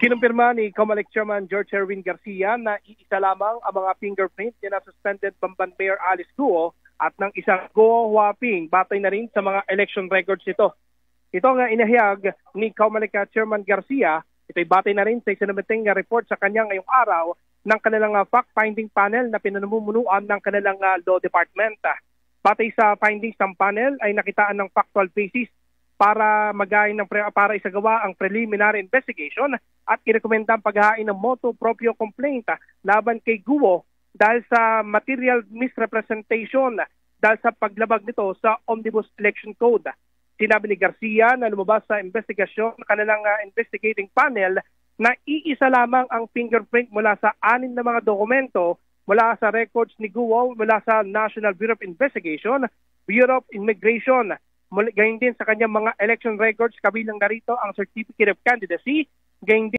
Kinumpirma ni COMELEC Chairman George Erwin Garcia na iisa lamang ang mga fingerprint na suspended Bamban Mayor Alice Guo at ng isang Guo Huaping batay na rin sa mga election records nito. Ito nga inahayag ni COMELEC Chairman Garcia, ito'y batay na rin sa isinamating report sa kanya ngayong araw ng kanilang fact-finding panel na pinamumunuan ng kanilang law department. Batay sa findings ng panel ay nakitaan ng factual basis para para isagawa ang preliminary investigation at irekomenda ang paghahain ng motu proprio complaint laban kay Guo dahil sa material misrepresentation dahil sa paglabag nito sa Omnibus Election Code. Sinabi ni Garcia na lumabas sa investigasyon ng kanilang investigating panel na iisa lamang ang fingerprint mula sa 6 na mga dokumento mula sa records ni Guo mula sa National Bureau of Investigation, Bureau of Immigration, gayon din sa kanyang mga election records, kabilang narito ang Certificate of Candidacy, gayon din